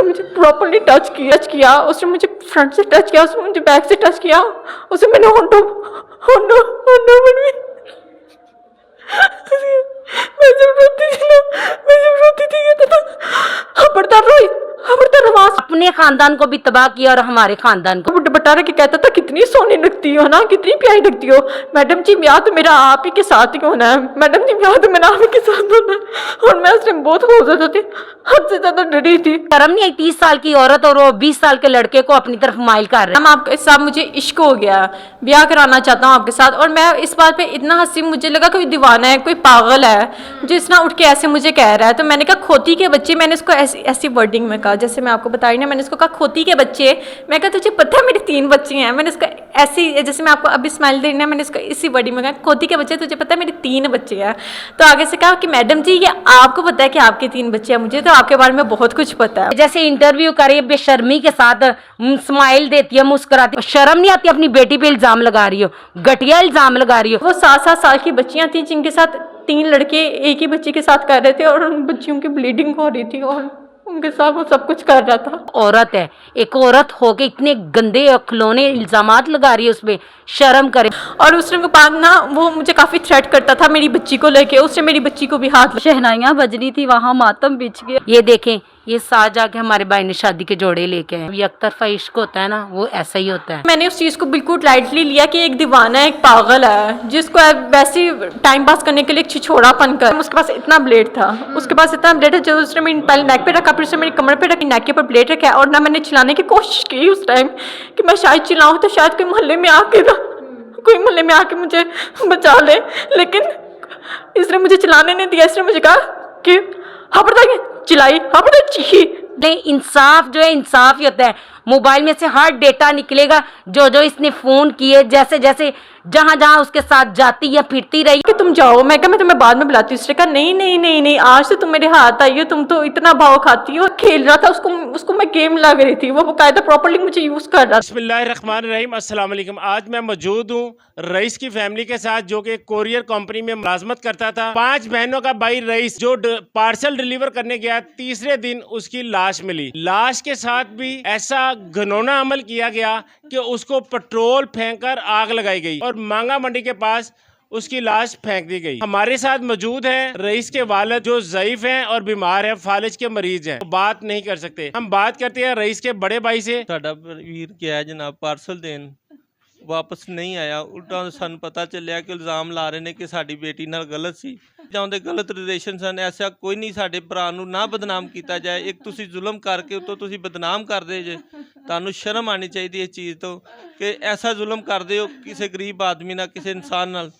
मुझे properly touch किया, उसने मुझे फ्रंट से टच किया, उसने मुझे बैक से टच किया, उसे मैंने होंडो होंडो होंडो बनवी मैं जब रोती थी कहता था खबरदार आवाज। अपने खानदान को भी तबाह किया और हमारे खानदान को। बता रहा कि कहता था कितनी सोनी लगती हो ना, कितनी प्यारी लगती हो। मैडम जी ब्याह तो मेरा आप ही के साथ ही होना है, मैडम जी ब्याह तो मेरा आप ही के साथ होना है। और मैं उस टाइम बहुत हो जाता थी, हद से ज्यादा डरी थी। शर्म नहीं आई 30 साल की औरत और वो 20 साल के लड़के को अपनी तरफ माइल कर रहे हैं। हम आपके साथ मुझे इश्क हो गया, ब्याह कराना चाहता हूँ आपके साथ। और मैं इस बात पे इतना हंसी, मुझे लगा कोई दीवाना है, कोई पागल है जो इस ना उठ के ऐसे मुझे कह रहा है। तो मैंने कहा खोती के बच्चे, मैंने इसको ऐसी वर्डिंग में कहा जैसे मैं आपको बता रही ना, मैंने इसको कहा खोती के बच्चे। मैं कहा तुझे पता है मेरे 3 बच्चे हैं। मैंने इसको ऐसी, जैसे मैं आपको अभी स्माइल दे रही ना, मैंने इसको इसी वर्डिंग में कहा खोती के बच्चे, तुझे पता है मेरे 3 बच्चे हैं। तो आगे से कहा कि मैडम जी ये आपको पता है कि आपके 3 बच्चे हैं, मुझे तो आपके बारे में बहुत कुछ पता है। जैसे इंटरव्यू करे बेशर्मी के साथ स्माइल देती है, मुस्कुराती, शर्म नहीं आती अपनी बेटी पे इल्जाम लगा रही हो, घटिया इल्जाम लगा रही हो। वो 7-7 साल की बच्चियां थी जिनके साथ 3 लड़के एक ही बच्ची के साथ कर रहे थे और उन बच्चियों की ब्लीडिंग हो रही थी और उनके साथ वो सब कुछ कर रहा था। औरत है, एक औरत होके इतने गंदे और खिलौने इल्जामात लगा रही है उस पे, शर्म करे। और उसने के बाद ना वो मुझे काफी थ्रेट करता था मेरी बच्ची को लेके, उसने मेरी बच्ची को भी हाथ, शहनाइयाँ बजनी थी, वहाँ मातम बिछ गया। ये देखें, ये साथ जाके हमारे भाई ने शादी के जोड़े लेके आए। ये एक तरफा इश्क होता है ना, वो ऐसा ही होता है। मैंने उस चीज़ को बिल्कुल लाइटली लिया कि एक दीवाना है, एक पागल है जिसको वैसे टाइम पास करने के लिए एक छिछोड़ापन कर। उसके पास इतना ब्लेड था, उसके पास इतना ब्लेड है जो उसने मेरी पहले नेक पे रखा, फिर उसने मेरी कमर पे रखी, नेक के ऊपर ब्लेड रखा। और ना मैंने चिल्लाने की कोशिश की उस टाइम कि मैं शायद चिल्लाऊँ तो शायद कोई मोहल्ले में आके मुझे बचा ले, लेकिन इसने मुझे चिल्लाने नहीं दिया। इसने मुझे कहा कि खबरदार चिल्लाई, खबरदार चीखी। नहीं, इंसाफ जो है इंसाफ ही होता है। मोबाइल में से हर डेटा निकलेगा जो इसने फोन किए, जैसे जैसे जहां उसके साथ जाती या फिरती रही। कि तुम जाओ, मैं कहा मैं तुम्हें बाद में बुलाती हूँ। उसने कहा नहीं, आज से तुम मेरे हाथ आई हो, तुम तो इतना भाव खाती हो। खेल रहा था, उसको मैं गेम लग रही थी, वो बाकायदा प्रॉपर्ली मुझे यूज कर रहा था। बिस्मिल्लाहिर्रहमानिर्रहीम, अस्सलाम वालेकुम। आज मैं मौजूद हूँ रईस की फैमिली के साथ, जो कि कोरियर कंपनी में मुलाजमत करता था। 5 बहनों का भाई रईस जो पार्सल डिलीवर करने गया, तीसरे दिन उसकी लाश मिली। लाश के साथ भी ऐसा घिनौना अमल किया गया कि उसको पेट्रोल फेंककर आग लगाई गई और मांगा मंडी के पास उसकी लाश फेंक दी गई। हमारे साथ मौजूद हैं रईस के वालिद जो ज़ईफ हैं और बीमार हैं, फालिज के मरीज हैं, बात नहीं कर सकते। हम बात करते हैं रईस के बड़े भाई से। ਸਾਡਾ ਵੀਰ ਗਿਆ ਜਨਾਬ ਪਾਰਸਲ ਦੇਣ, ਵਾਪਸ ਨਹੀਂ ਆਇਆ। ਉਲਟਾ ਸਾਨੂੰ ਪਤਾ ਚੱਲਿਆ ਕਿ ਇਲਜ਼ਾਮ ਲਾ ਰਹੇ ਨੇ ਕਿ ਸਾਡੀ ਬੇਟੀ ਨਾਲ ਗਲਤ ਸੀ ਜਾਂ ਉਹਦੇ ਗਲਤ ਰਿਲੇਸ਼ਨ ਸਨ। ਐਸਾ ਕੋਈ ਨਹੀਂ, ਸਾਡੇ ਭਰਾ ਨੂੰ ਨਾ ਬਦਨਾਮ ਕੀਤਾ ਜਾਏ। ਇੱਕ ਤੁਸੀਂ ਜ਼ੁਲਮ ਕਰਕੇ ਉੱਤੋਂ ਤੁਸੀਂ ਬਦਨਾਮ ਕਰਦੇ ਜੇ, ਤੁਹਾਨੂੰ ਸ਼ਰਮ ਆਣੀ ਚਾਹੀਦੀ ਇਸ ਚੀਜ਼ ਤੋਂ ਕਿ ਐਸਾ ਜ਼ੁਲਮ ਕਰਦੇ ਹੋ ਕਿਸੇ ਗਰੀਬ ਆਦਮੀ ਨਾਲ, ਕਿਸੇ ਇਨਸਾਨ ਨਾਲ।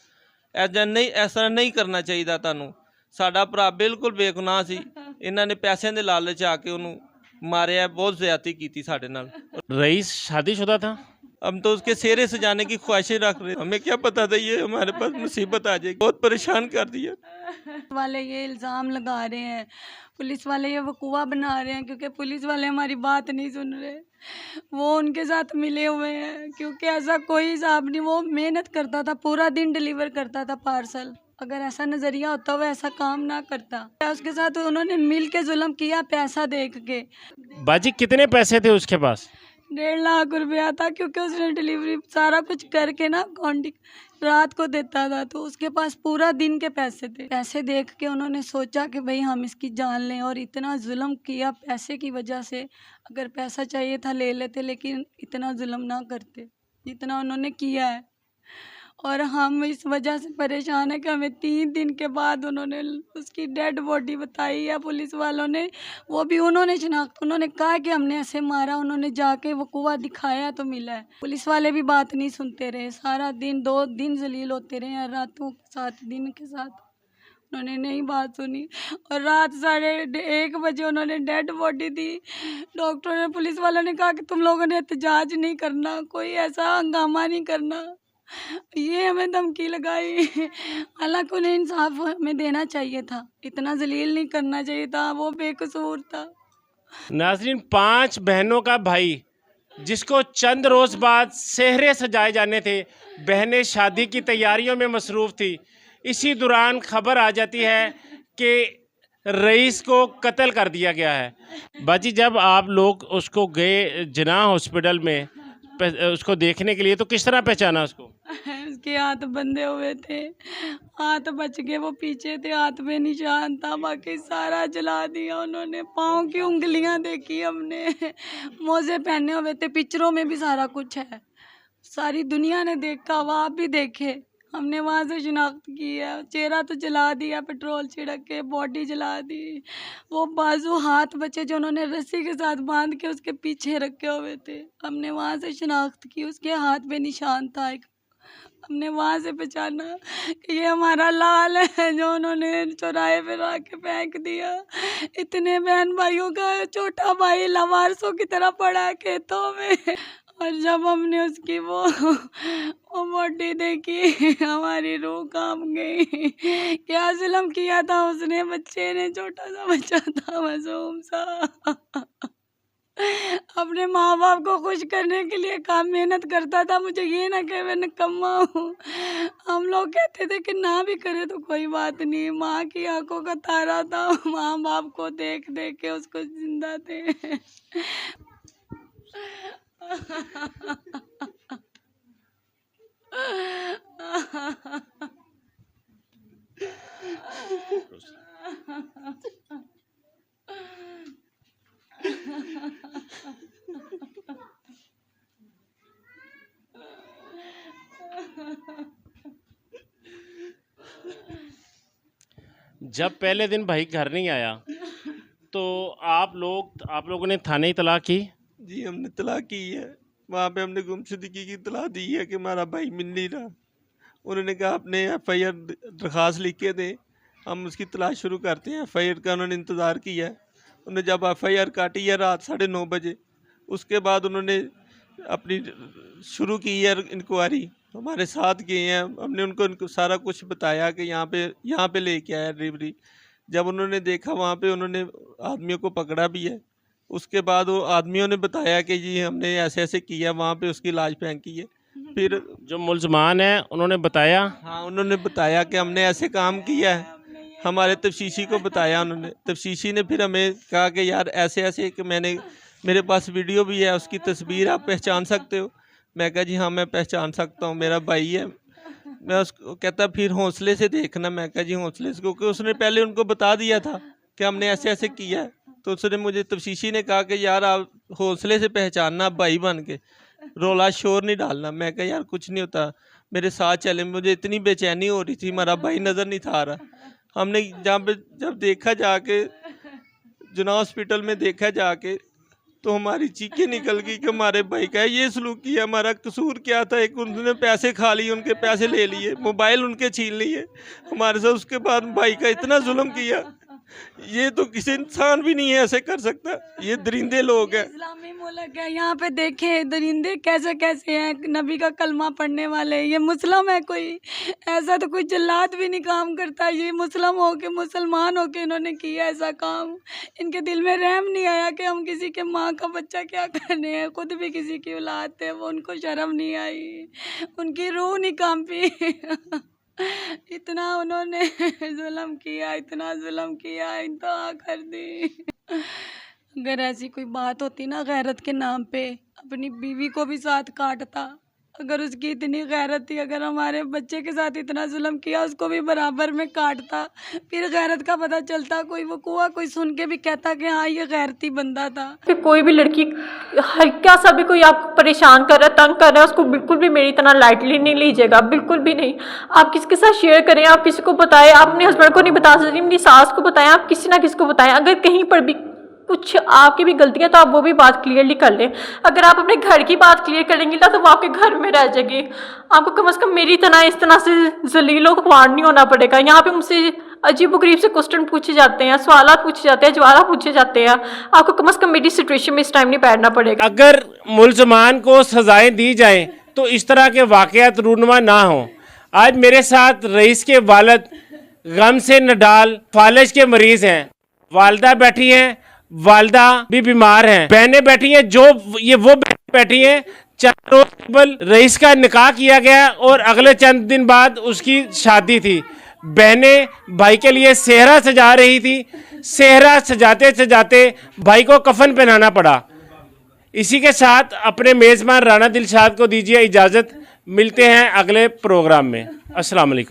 ऐसा नहीं करना चाहिए। ਤੁਹਾਨੂੰ ਸਾਡਾ ਭਰਾ ਬਿਲਕੁਲ ਬੇਗੁਨਾਹ ਸੀ, ਇਹਨਾਂ ਨੇ ਪੈਸਿਆਂ ਦੇ ਲਾਲਚ ਆ ਕੇ ਉਹਨੂੰ मारे, बहुत ज्यादती की थी साढ़े नाल। रईस शादीशुदा था, हम तो उसके सेहरे सजाने की ख्वाहिशें रख रहे, हमें क्या पता था ये हमारे पास मुसीबत आ जाएगी। बहुत परेशान कर दिया वाले ये इल्ज़ाम लगा रहे हैं, पुलिस वाले ये वकूआ बना रहे हैं, क्योंकि पुलिस वाले हमारी बात नहीं सुन रहे। वो उनके साथ मिले हुए हैं, क्योंकि ऐसा कोई हिसाब नहीं। वो मेहनत करता था, पूरा दिन डिलीवर करता था पार्सल। अगर ऐसा नज़रिया होता वो ऐसा काम ना करता। उसके साथ उन्होंने मिल के जुल्म किया पैसा देख के। बाजी कितने पैसे थे उसके पास? 1.5 लाख रुपया था, क्योंकि उसने डिलीवरी सारा कुछ करके ना काउंटिंग रात को देता था, तो उसके पास पूरा दिन के पैसे थे। पैसे देख के उन्होंने सोचा कि भाई हम इसकी जान लें, और इतना जुल्म किया पैसे की वजह से। अगर पैसा चाहिए था ले लेते, लेकिन इतना जुल्म ना करते जितना उन्होंने किया है। और हम इस वजह से परेशान है कि हमें 3 दिन के बाद उन्होंने उसकी डेड बॉडी बताई है पुलिस वालों ने। वो भी उन्होंने कहा कि हमने ऐसे मारा, उन्होंने जाके वकूआ दिखाया तो मिला है। पुलिस वाले भी बात नहीं सुनते रहे, सारा दिन 2 दिन जलील होते रहे, रातों 7 दिन के साथ उन्होंने नहीं बात सुनी। और रात 1:30 बजे उन्होंने डेड बॉडी दी। डॉक्टरों ने, पुलिस वालों ने कहा कि तुम लोगों ने एहतजाज नहीं करना, कोई ऐसा हंगामा नहीं करना, ये हमें धमकी लगाई। हालांकि उन्हें इंसाफ हमें देना चाहिए था, इतना जलील नहीं करना चाहिए था, वो बेकसूर था। नाज़रीन, 5 बहनों का भाई जिसको चंद रोज बाद सेहरे सजाए जाने थे, बहनें शादी की तैयारियों में मसरूफ़ थी। इसी दौरान खबर आ जाती है कि रईस को कत्ल कर दिया गया है। बाजी जब आप लोग उसको गए जिना हॉस्पिटल में उसको देखने के लिए, तो किस तरह पहचाना उसको? उसके हाथ बंधे हुए थे, हाथ बच गए, वो पीछे थे, हाथ में निशान था, बाकी सारा जला दिया उन्होंने। पाँव की उंगलियां देखी हमने, मोजे पहने हुए थे, पिक्चरों में भी सारा कुछ है, सारी दुनिया ने देखा, वो आप भी देखे। हमने वहाँ से शिनाख्त की है। चेहरा तो जला दिया, पेट्रोल छिड़क के, बॉडी जला दी, वो बाजू हाथ बचे जो उन्होंने रस्सी के साथ बांध के उसके पीछे रखे हुए थे, हमने वहाँ से शिनाख्त की। उसके हाथ पे निशान था एक, हमने वहाँ से पहचाना कि ये हमारा लाल है जो उन्होंने चौराहे पे ला के फेंक दिया। इतने बहन भाइयों का छोटा भाई लवारसों की तरह पड़ा है खेतों में, और जब हमने उसकी वो बॉडी देखी हमारी रूह कांप गई। क्या जुल्म किया था उसने बच्चे ने, छोटा सा बच्चा था मासूम सा, अपने माँ बाप को खुश करने के लिए काम मेहनत करता था। मुझे ये ना कहे मैं निकम्मा हूँ, हम लोग कहते थे कि ना भी करे तो कोई बात नहीं, माँ की आंखों का तारा था, माँ बाप को देख देख के उसको जिंदा थे। जब पहले दिन भाई घर नहीं आया तो आप लोगों ने थाने इतला की? जी हमने तलाक की है, वहाँ पे हमने गुमशुदगी की इतला दी है कि हमारा भाई मिल नहीं रहा। उन्होंने कहा अपने FIR दरख्वास्त लिख के दें, हम उसकी तलाश शुरू करते हैं। FIR का उन्होंने इंतज़ार किया है। उन्होंने जब FIR काटी है रात 9:30 बजे, उसके बाद उन्होंने अपनी शुरू की है इंक्वायरी, हमारे साथ गए हैं, हमने उनको सारा कुछ बताया कि यहाँ पे लेके आया डिलीवरी। जब उन्होंने देखा वहाँ पे उन्होंने आदमियों को पकड़ा भी है। उसके बाद वो आदमियों ने बताया कि जी हमने ऐसे ऐसे किया, वहाँ पे उसकी लाश फेंकी है। फिर जो मुल्ज़मान है उन्होंने बताया? हाँ उन्होंने बताया कि हमने ऐसे काम किया है, हमारे तफ्तीशी को बताया उन्होंने। तफ्तीशी ने फिर हमें कहा कि यार ऐसे ऐसे कि मेरे पास वीडियो भी है, उसकी तस्वीर आप पहचान सकते हो? मैं कहा जी हाँ मैं पहचान सकता हूँ, मेरा भाई है। मैं उसको कहता फिर हौसले से देखना। मैं कहा जी हौसले से, क्योंकि उसने पहले उनको बता दिया था कि हमने ऐसे ऐसे किया है। तो उसने मुझे तफ्तीशी ने कहा कि यार आप हौसले से पहचानना, भाई बन के रोला शोर नहीं डालना। मैं कहा यार कुछ नहीं होता, मेरे साथ चले। मुझे इतनी बेचैनी हो रही थी, हमारा भाई नज़र नहीं था आ रहा। हमने जब देखा जाके जना हॉस्पिटल में देखा जाके, तो हमारी चीखें निकल गई कि हमारे भाई का ये सलूक किया, हमारा कसूर क्या था? एक उन्होंने पैसे खा लिए, उनके पैसे ले लिए, मोबाइल उनके छीन लिए हमारे साथ। उसके बाद भाई का इतना जुल्म किया, ये तो किसी इंसान भी नहीं है ऐसे कर सकता। ये दरिंदे लोग हैं, इस्लामी मुल्क है, यहाँ पे देखें दरिंदे कैसे कैसे हैं, नबी का कलमा पढ़ने वाले। ये मुस्लिम है कोई, ऐसा तो कोई जल्लाद भी नहीं काम करता। ये मुस्लिम हो के, मुसलमान हो के इन्होंने किया ऐसा काम। इनके दिल में रहम नहीं आया कि हम किसी के माँ का बच्चा क्या करने हैं, खुद भी किसी की औलाद थे, वो उनको शर्म नहीं आई, उनकी रूह नहीं कांपी। इतना उन्होंने जुल्म किया, इतना जुल्म किया, इंतहा कर दी। अगर ऐसी कोई बात होती ना गैरत के नाम पे, अपनी बीवी को भी साथ काटता। अगर उसकी इतनी गैरत थी, अगर हमारे बच्चे के साथ इतना जुल्म किया, उसको भी बराबर में काटता। फिर गैरत का पता चलता, कोई वकूआ कोई सुन के भी कहता कि हाँ ये गैरती बंदा था। फिर कोई भी लड़की हल्का सा भी कोई आपको परेशान कर रहा है, तंग कर रहा है, उसको बिल्कुल भी मेरी तरह लाइटली नहीं लीजिएगा, बिल्कुल भी नहीं। आप किसके साथ शेयर करें, आप किसी को बताएं। आप अपने हस्बैंड को नहीं बता सकती, अपनी सास को बताएं, आप किसी ना किसी को बताएं। अगर कहीं पर भी कुछ आपकी भी गलतियां तो आप वो भी बात क्लियरली कर लें। अगर आप अपने घर की बात क्लियर करेंगी ना तो वो आपके घर में रह जाएगी। आपको कम से कम मेरी तरह इस तरह से जलीलों को ख्वार नहीं होना पड़ेगा। यहाँ पे मुझसे अजीब गरीब से क्वेश्चन पूछे जाते हैं, सवाल पूछे जाते हैं, जवाब पूछे जाते हैं। आपको कम से कम मेरी सिचुएशन में इस टाइम नहीं बैठना पड़ेगा। अगर मुल्ज़मान को सजाएं दी जाएं तो इस तरह के वाक़यात रूनुमा ना हो। आज मेरे साथ रईस के वालिद गम से नडाल फालज के मरीज हैं, वालदा बैठी हैं, वालदा भी बीमार हैं, बहनें बैठी हैं, जो ये वो बैठी हैं। चंद रोज कबल रईस का निकाह किया गया और अगले चंद दिन बाद उसकी शादी थी। बहनें भाई के लिए सेहरा सजा रही थी, सेहरा सजाते सजाते भाई को कफन पहनाना पड़ा। इसी के साथ अपने मेज़बान राना दिलशाद को दीजिए इजाज़त। मिलते हैं अगले प्रोग्राम में। अस्सलाम वालेकुम।